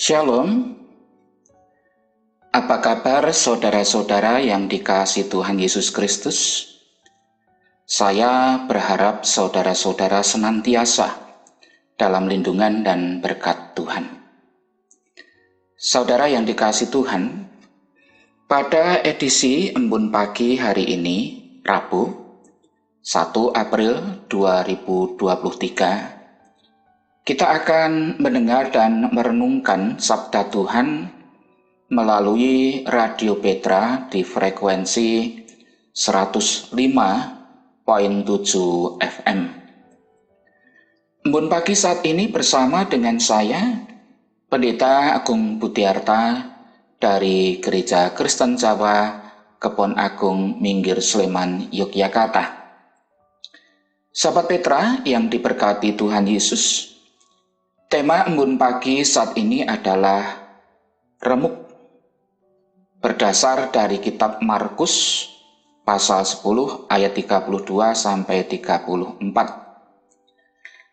Shalom, apa kabar saudara-saudara yang dikasihi Tuhan Yesus Kristus? Saya berharap saudara-saudara senantiasa dalam lindungan dan berkat Tuhan. Saudara yang dikasihi Tuhan, pada edisi Embun Pagi hari ini, Rabu, 1 April 2023, kita akan mendengar dan merenungkan Sabda Tuhan melalui Radio Petra di frekuensi 105,7 FM. Embun Pagi saat ini bersama dengan saya, Pendeta Agung Budiarta dari Gereja Kristen Jawa, Kebon Agung, Minggir Sleman, Yogyakarta. Sahabat Petra yang diberkati Tuhan Yesus, tema Embun Pagi saat ini adalah remuk, berdasar dari kitab Markus pasal 10 ayat 32 sampai 34.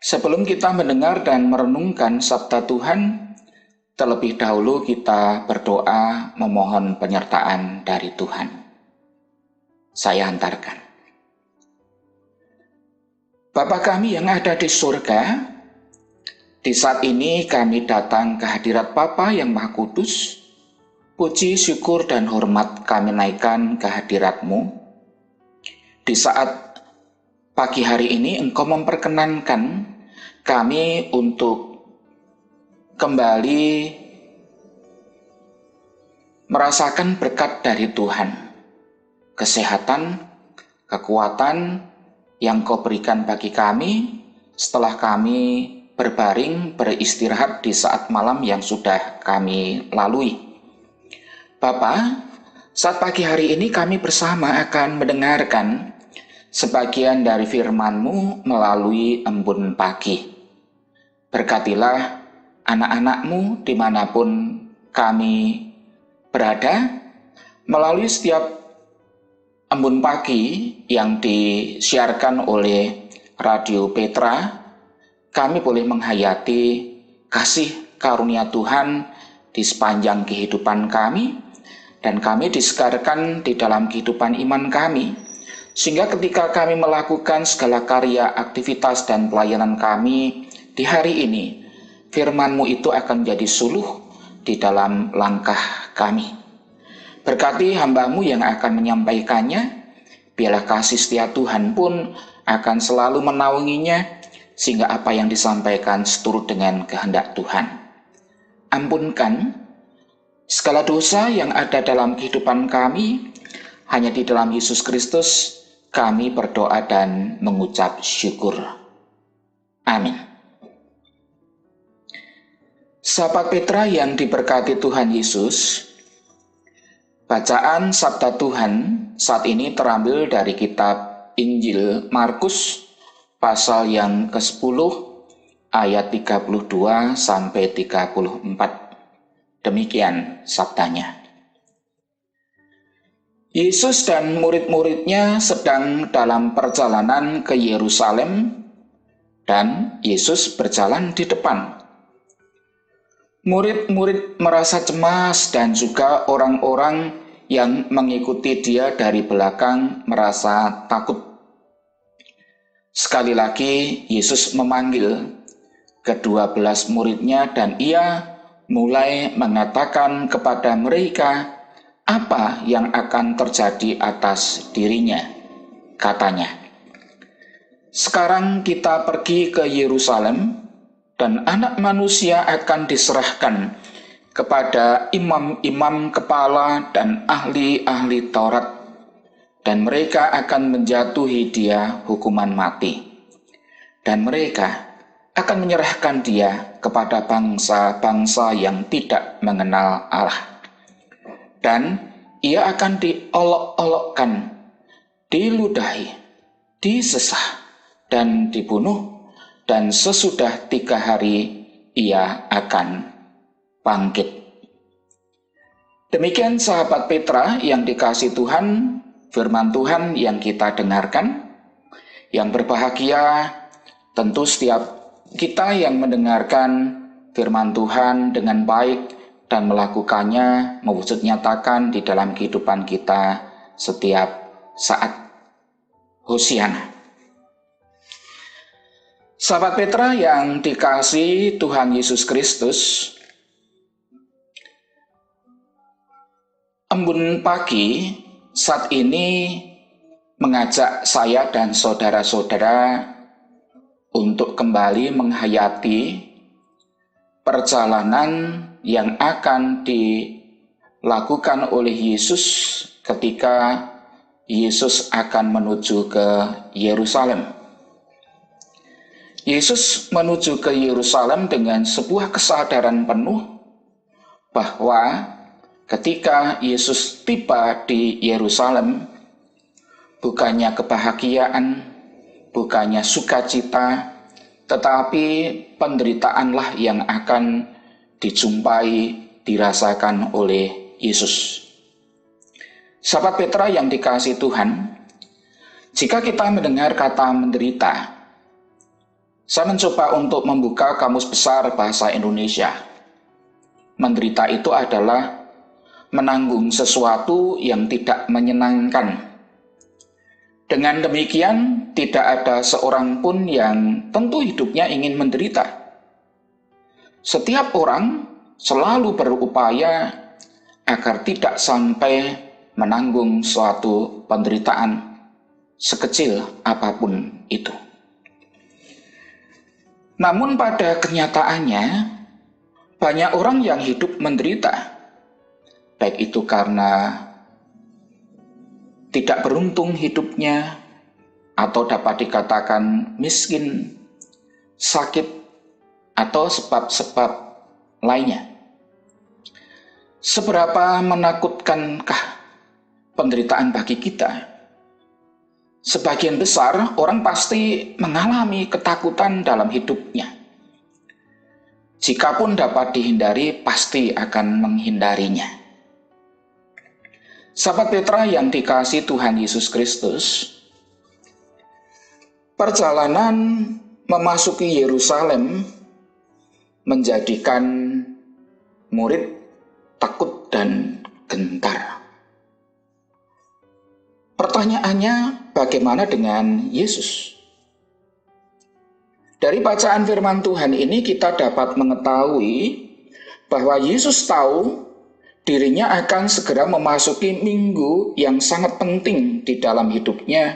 Sebelum kita mendengar dan merenungkan sabda Tuhan, terlebih dahulu kita berdoa memohon penyertaan dari Tuhan. Saya hantarkan. Bapa kami yang ada di surga, di saat ini kami datang ke hadirat Bapa yang Maha Kudus. Puji, syukur, dan hormat kami naikkan ke hadirat-Mu. Di saat pagi hari ini Engkau memperkenankan kami untuk kembali merasakan berkat dari Tuhan. Kesehatan, kekuatan yang Kau berikan bagi kami setelah kami berbaring, beristirahat di saat malam yang sudah kami lalui. Bapa, saat pagi hari ini kami bersama akan mendengarkan sebagian dari firman-Mu melalui Embun Pagi. Berkatilah anak-anak-Mu dimanapun kami berada, melalui setiap Embun Pagi yang disiarkan oleh Radio Petra, kami boleh menghayati kasih karunia Tuhan di sepanjang kehidupan kami, dan kami disegarkan di dalam kehidupan iman kami, sehingga ketika kami melakukan segala karya, aktivitas, dan pelayanan kami di hari ini, firman-Mu itu akan menjadi suluh di dalam langkah kami. Berkati hamba-Mu yang akan menyampaikannya, biarlah kasih setia Tuhan pun akan selalu menaunginya, sehingga apa yang disampaikan seturut dengan kehendak Tuhan. Ampunkan segala dosa yang ada dalam kehidupan kami, hanya di dalam Yesus Kristus kami berdoa dan mengucap syukur. Amin. Sahabat Petra yang diberkati Tuhan Yesus, bacaan sabda Tuhan saat ini terambil dari kitab Injil Markus pasal yang ke-10 ayat 32 sampai 34. Demikian sabdanya. Yesus dan murid-muridnya sedang dalam perjalanan ke Yerusalem, dan Yesus berjalan di depan. Murid-murid merasa cemas, dan juga orang-orang yang mengikuti dia dari belakang merasa takut. Sekali lagi Yesus memanggil ke-12 muridnya, dan ia mulai mengatakan kepada mereka apa yang akan terjadi atas dirinya. Katanya, "Sekarang kita pergi ke Yerusalem, dan Anak Manusia akan diserahkan kepada imam-imam kepala dan ahli-ahli Taurat, dan mereka akan menjatuhi dia hukuman mati. Dan mereka akan menyerahkan dia kepada bangsa-bangsa yang tidak mengenal Allah. Dan ia akan diolok-olokkan, diludahi, disesah, dan dibunuh, dan sesudah 3 hari ia akan bangkit." Demikian sahabat Petra yang dikasihi Tuhan, firman Tuhan yang kita dengarkan. Yang berbahagia tentu setiap kita yang mendengarkan firman Tuhan dengan baik dan melakukannya mewujud nyatakan di dalam kehidupan kita setiap saat. Hosiana. Sahabat Petra yang dikasihi Tuhan Yesus Kristus, embun pagi saat ini mengajak saya dan saudara-saudara untuk kembali menghayati perjalanan yang akan dilakukan oleh Yesus ketika Yesus akan menuju ke Yerusalem. Yesus menuju ke Yerusalem dengan sebuah kesadaran penuh bahwa ketika Yesus tiba di Yerusalem, bukannya kebahagiaan, bukannya sukacita, tetapi penderitaanlah yang akan dijumpai, dirasakan oleh Yesus. Sahabat Petra yang dikasihi Tuhan, jika kita mendengar kata menderita, saya mencoba untuk membuka Kamus Besar Bahasa Indonesia. Menderita itu adalah menanggung sesuatu yang tidak menyenangkan. Dengan demikian, tidak ada seorang pun yang tentu hidupnya ingin menderita. Setiap orang selalu berupaya agar tidak sampai menanggung suatu penderitaan, sekecil apapun itu. Namun pada kenyataannya, banyak orang yang hidup menderita, baik itu karena tidak beruntung hidupnya, atau dapat dikatakan miskin, sakit, atau sebab-sebab lainnya. Seberapa menakutkankah penderitaan bagi kita? Sebagian besar orang pasti mengalami ketakutan dalam hidupnya. Jikapun dapat dihindari, pasti akan menghindarinya. Sahabat Petra yang dikasihi Tuhan Yesus Kristus, perjalanan memasuki Yerusalem menjadikan murid takut dan gentar. Pertanyaannya, bagaimana dengan Yesus? Dari bacaan firman Tuhan ini kita dapat mengetahui bahwa Yesus tahu dirinya akan segera memasuki minggu yang sangat penting di dalam hidupnya,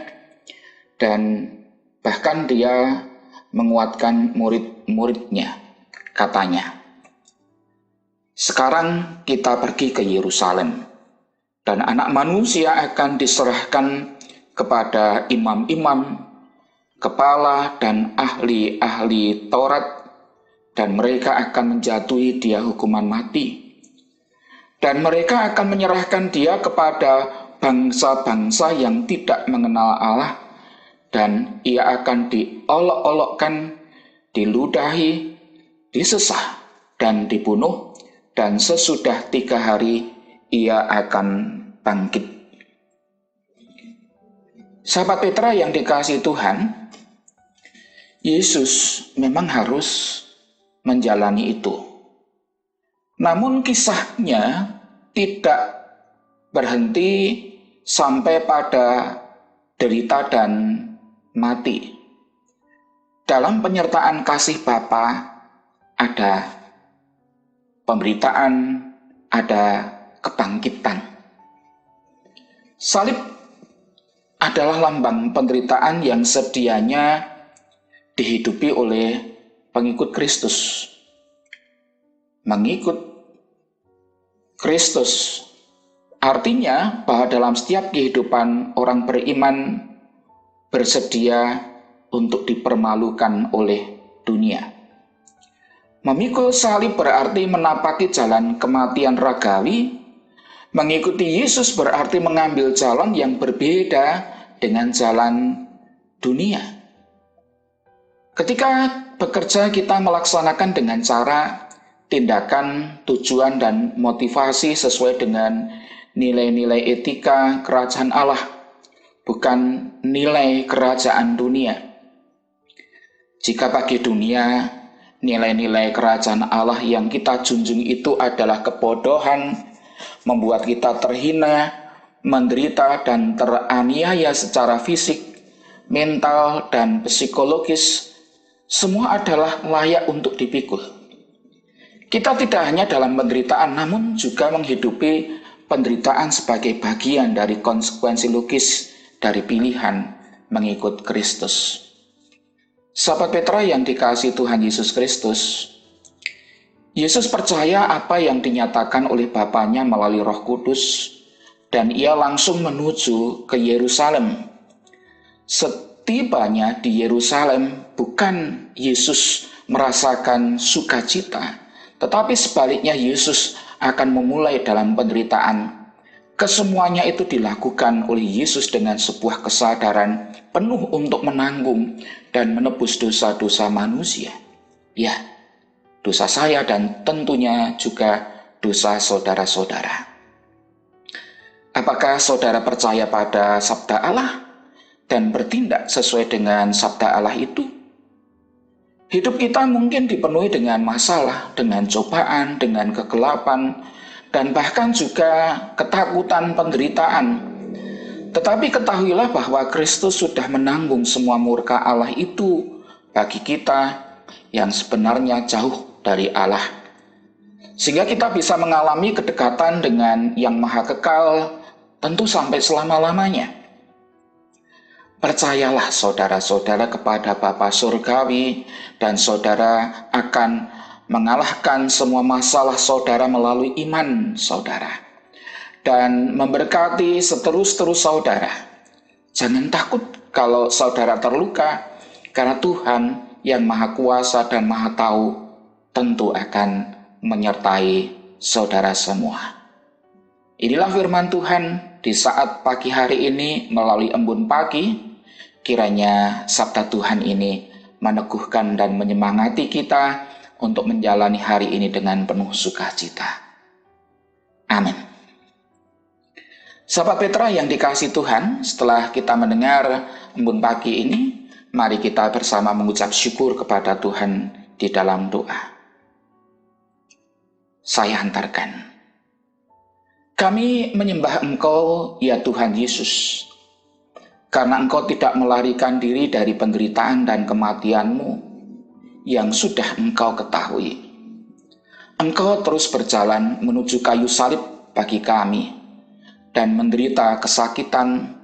dan bahkan dia menguatkan murid-muridnya. Katanya, sekarang kita pergi ke Yerusalem, dan anak manusia akan diserahkan kepada imam-imam, kepala dan ahli-ahli Taurat, dan mereka akan menjatuhi dia hukuman mati. Dan mereka akan menyerahkan dia kepada bangsa-bangsa yang tidak mengenal Allah, dan ia akan diolok-olokkan, diludahi, disesah, dan dibunuh, dan sesudah 3 hari ia akan bangkit. Sahabat Petra yang dikasihi Tuhan, Yesus memang harus menjalani itu. Namun kisahnya tidak berhenti sampai pada derita dan mati. Dalam penyertaan kasih Bapa ada pemberitaan, ada kebangkitan. Salib adalah lambang penderitaan yang sedianya dihidupi oleh pengikut Kristus. Mengikut Kristus artinya bahwa dalam setiap kehidupan orang beriman bersedia untuk dipermalukan oleh dunia. Memikul salib berarti menapaki jalan kematian ragawi. Mengikuti Yesus berarti mengambil jalan yang berbeda dengan jalan dunia. Ketika bekerja, kita melaksanakan dengan cara, tindakan, tujuan, dan motivasi sesuai dengan nilai-nilai etika kerajaan Allah, bukan nilai kerajaan dunia. Jika bagi dunia, Nilai-nilai kerajaan Allah yang kita junjung itu adalah kebodohan, membuat kita terhina, menderita dan teraniaya secara fisik, mental, dan psikologis. Semua adalah layak untuk dipikul. Kita tidak hanya dalam penderitaan, namun juga menghidupi penderitaan sebagai bagian dari konsekuensi logis dari pilihan mengikut Kristus. Sahabat Petra yang dikasihi Tuhan Yesus Kristus, Yesus percaya apa yang dinyatakan oleh Bapanya melalui Roh Kudus, dan ia langsung menuju ke Yerusalem. Setibanya di Yerusalem, bukan Yesus merasakan sukacita, tetapi sebaliknya Yesus akan memulai dalam penderitaan. Kesemuanya itu dilakukan oleh Yesus dengan sebuah kesadaran penuh untuk menanggung dan menebus dosa-dosa manusia. Ya, dosa saya dan tentunya juga dosa saudara-saudara. Apakah saudara percaya pada sabda Allah dan bertindak sesuai dengan sabda Allah itu? Hidup kita mungkin dipenuhi dengan masalah, dengan cobaan, dengan kegelapan, dan bahkan juga ketakutan, penderitaan. Tetapi ketahuilah bahwa Kristus sudah menanggung semua murka Allah itu bagi kita yang sebenarnya jauh dari Allah. Sehingga kita bisa mengalami kedekatan dengan yang maha kekal, tentu sampai selama-lamanya. Percayalah saudara-saudara kepada Bapa Surgawi, dan saudara akan mengalahkan semua masalah saudara melalui iman saudara, dan memberkati seterus-terus saudara. Jangan takut kalau saudara terluka, karena Tuhan yang Maha Kuasa dan Maha Tahu tentu akan menyertai saudara semua. Inilah firman Tuhan di saat pagi hari ini melalui embun pagi. Kiranya sabda Tuhan ini meneguhkan dan menyemangati kita untuk menjalani hari ini dengan penuh sukacita. Amin. Sahabat Petra yang dikasihi Tuhan, setelah kita mendengar embun pagi ini, mari kita bersama mengucap syukur kepada Tuhan di dalam doa. Saya hantarkan. Kami menyembah Engkau, ya Tuhan Yesus, karena Engkau tidak melarikan diri dari penderitaan dan kematian-Mu yang sudah Engkau ketahui. Engkau terus berjalan menuju kayu salib bagi kami, dan menderita kesakitan,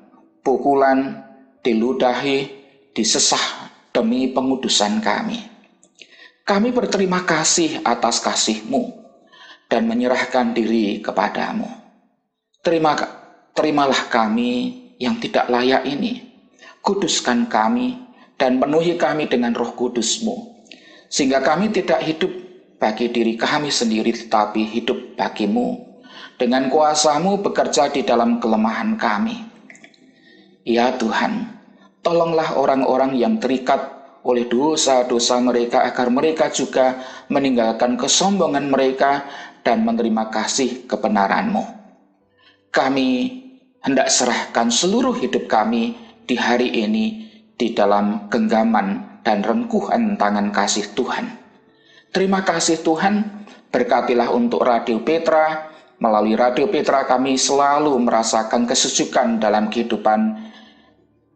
pukulan, diludahi, disesah demi pengudusan kami. Kami berterima kasih atas kasih-Mu dan menyerahkan diri kepadamu. Terimalah kami yang tidak layak ini, kuduskan kami dan penuhi kami dengan Roh Kudus-Mu, sehingga kami tidak hidup bagi diri kami sendiri, tetapi hidup bagi-Mu. Dengan kuasa-Mu bekerja di dalam kelemahan kami. Ya Tuhan, tolonglah orang-orang yang terikat oleh dosa-dosa mereka, agar mereka juga meninggalkan kesombongan mereka dan menerima kasih kebenaran-Mu. Kami hendak serahkan seluruh hidup kami di hari ini di dalam genggaman dan rengkuhan tangan kasih Tuhan. Terima kasih Tuhan, berkatilah untuk Radio Petra. Melalui Radio Petra kami selalu merasakan kesejukan dalam kehidupan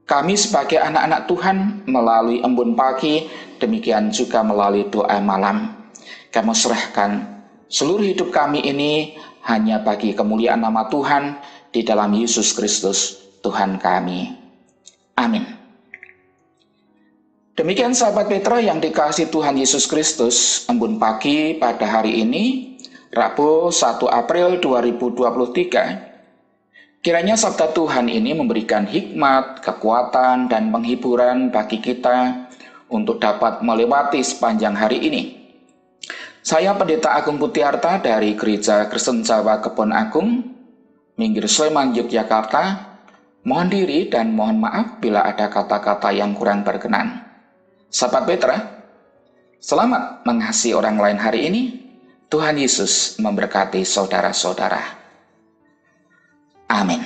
kami sebagai anak-anak Tuhan melalui embun pagi, demikian juga melalui doa malam. Kami serahkan seluruh hidup kami ini hanya bagi kemuliaan nama Tuhan, di dalam Yesus Kristus, Tuhan kami. Amin. Demikian sahabat Petra yang dikasihi Tuhan Yesus Kristus, embun pagi pada hari ini, Rabu 1 April 2023. Kiranya sabda Tuhan ini memberikan hikmat, kekuatan, dan penghiburan bagi kita untuk dapat melewati sepanjang hari ini. Saya Pendeta Agung Putiarta dari Gereja Kristen Jawa Kebon Agung, Minggir Sleman, Yogyakarta, mohon diri dan mohon maaf bila ada kata-kata yang kurang berkenan. Sahabat Petra, selamat mengasihi orang lain hari ini. Tuhan Yesus memberkati saudara-saudara. Amin.